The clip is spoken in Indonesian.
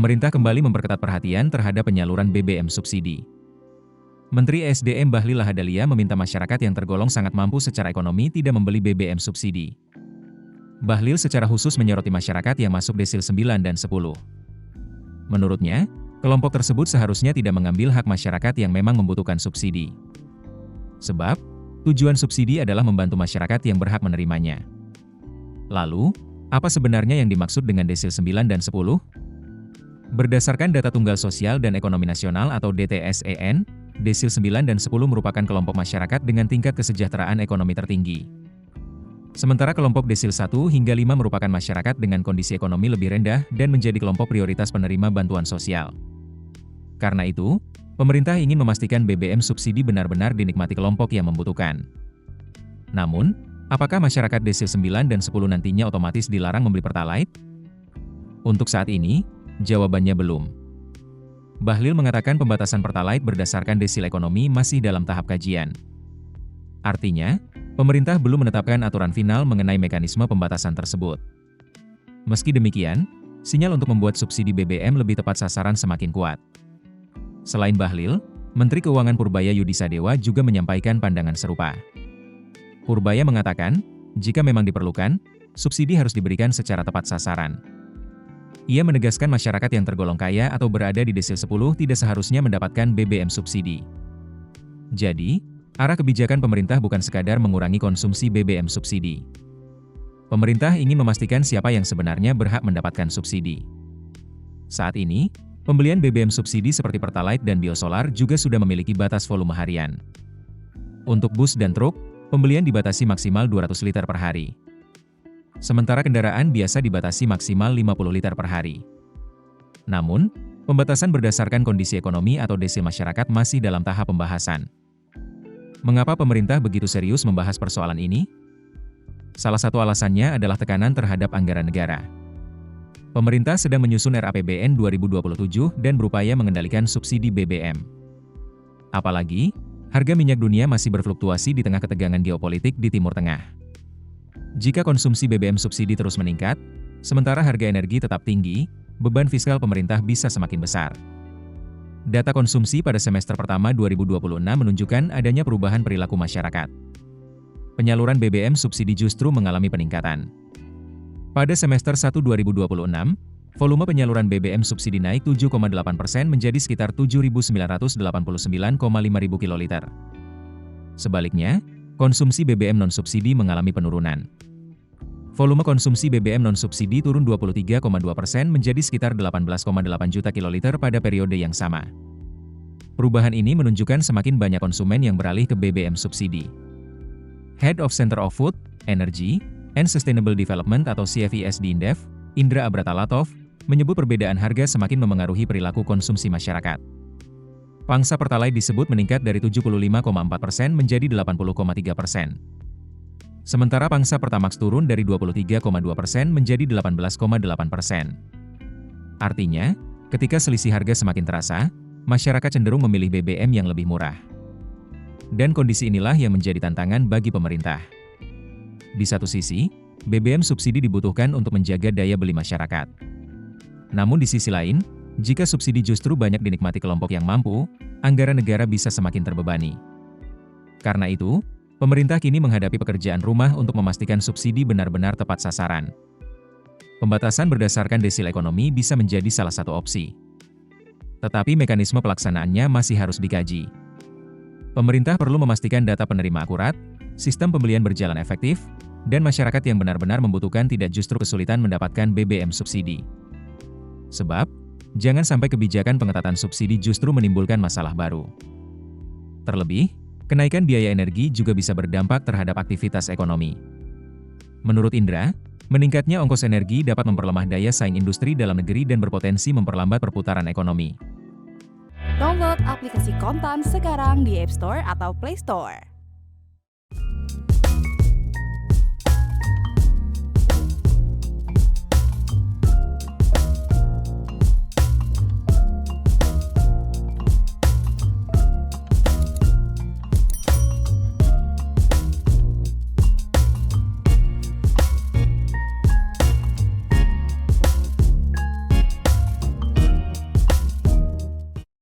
pemerintah kembali memperketat perhatian terhadap penyaluran BBM subsidi. Menteri SDM Bahlil Lahadalia meminta masyarakat yang tergolong sangat mampu secara ekonomi tidak membeli BBM subsidi. Bahlil secara khusus menyoroti masyarakat yang masuk desil 9 dan 10. Menurutnya, kelompok tersebut seharusnya tidak mengambil hak masyarakat yang memang membutuhkan subsidi. Sebab, tujuan subsidi adalah membantu masyarakat yang berhak menerimanya. Lalu, apa sebenarnya yang dimaksud dengan desil 9 dan 10? Berdasarkan data Tunggal Sosial dan Ekonomi Nasional atau DTSEN, desil 9 dan 10 merupakan kelompok masyarakat dengan tingkat kesejahteraan ekonomi tertinggi. Sementara kelompok desil 1 hingga 5 merupakan masyarakat dengan kondisi ekonomi lebih rendah dan menjadi kelompok prioritas penerima bantuan sosial. Karena itu, pemerintah ingin memastikan BBM subsidi benar-benar dinikmati kelompok yang membutuhkan. Namun, apakah masyarakat desil 9 dan 10 nantinya otomatis dilarang membeli Pertalite? Untuk saat ini, jawabannya belum. Bahlil mengatakan pembatasan Pertalite berdasarkan desil ekonomi masih dalam tahap kajian. Artinya, pemerintah belum menetapkan aturan final mengenai mekanisme pembatasan tersebut. Meski demikian, sinyal untuk membuat subsidi BBM lebih tepat sasaran semakin kuat. Selain Bahlil, Menteri Keuangan Purbaya Yudisadewa juga menyampaikan pandangan serupa. Purbaya mengatakan, jika memang diperlukan, subsidi harus diberikan secara tepat sasaran. Ia menegaskan masyarakat yang tergolong kaya atau berada di desil 10 tidak seharusnya mendapatkan BBM subsidi. Jadi, arah kebijakan pemerintah bukan sekadar mengurangi konsumsi BBM subsidi. Pemerintah ingin memastikan siapa yang sebenarnya berhak mendapatkan subsidi. Saat ini, pembelian BBM subsidi seperti Pertalite dan biosolar juga sudah memiliki batas volume harian. Untuk bus dan truk, pembelian dibatasi maksimal 200 liter per hari. Sementara kendaraan biasa dibatasi maksimal 50 liter per hari. Namun, pembatasan berdasarkan kondisi ekonomi atau desil masyarakat masih dalam tahap pembahasan. Mengapa pemerintah begitu serius membahas persoalan ini? Salah satu alasannya adalah tekanan terhadap anggaran negara. Pemerintah sedang menyusun RAPBN 2027 dan berupaya mengendalikan subsidi BBM. Apalagi, harga minyak dunia masih berfluktuasi di tengah ketegangan geopolitik di Timur Tengah. Jika konsumsi BBM subsidi terus meningkat, sementara harga energi tetap tinggi, beban fiskal pemerintah bisa semakin besar. Data konsumsi pada semester pertama 2026 menunjukkan adanya perubahan perilaku masyarakat. Penyaluran BBM subsidi justru mengalami peningkatan. Pada semester 1 2026, volume penyaluran BBM subsidi naik 7,8% menjadi sekitar 7.989,5 ribu kiloliter. Sebaliknya, konsumsi BBM non-subsidi mengalami penurunan. Volume konsumsi BBM non-subsidi turun 23,2% menjadi sekitar 18,8 juta kiloliter pada periode yang sama. Perubahan ini menunjukkan semakin banyak konsumen yang beralih ke BBM subsidi. Head of Center of Food, Energy, and Sustainable Development atau CFESD Indev, Indra Abratalatov, menyebut perbedaan harga semakin memengaruhi perilaku konsumsi masyarakat. Pangsa Pertalite disebut meningkat dari 75,4% menjadi 80,3%. Sementara pangsa Pertamax turun dari 23,2% menjadi 18,8%. Artinya, ketika selisih harga semakin terasa, masyarakat cenderung memilih BBM yang lebih murah. Dan kondisi inilah yang menjadi tantangan bagi pemerintah. Di satu sisi, BBM subsidi dibutuhkan untuk menjaga daya beli masyarakat. Namun di sisi lain, jika subsidi justru banyak dinikmati kelompok yang mampu, anggaran negara bisa semakin terbebani. Karena itu, pemerintah kini menghadapi pekerjaan rumah untuk memastikan subsidi benar-benar tepat sasaran. Pembatasan berdasarkan desil ekonomi bisa menjadi salah satu opsi. Tetapi mekanisme pelaksanaannya masih harus dikaji. Pemerintah perlu memastikan data penerima akurat, sistem pembelian berjalan efektif, dan masyarakat yang benar-benar membutuhkan tidak justru kesulitan mendapatkan BBM subsidi. Sebab, jangan sampai kebijakan pengetatan subsidi justru menimbulkan masalah baru. Terlebih, kenaikan biaya energi juga bisa berdampak terhadap aktivitas ekonomi. Menurut Indra, meningkatnya ongkos energi dapat memperlemah daya saing industri dalam negeri dan berpotensi memperlambat perputaran ekonomi. Download aplikasi Kontan sekarang di App Store atau Play Store.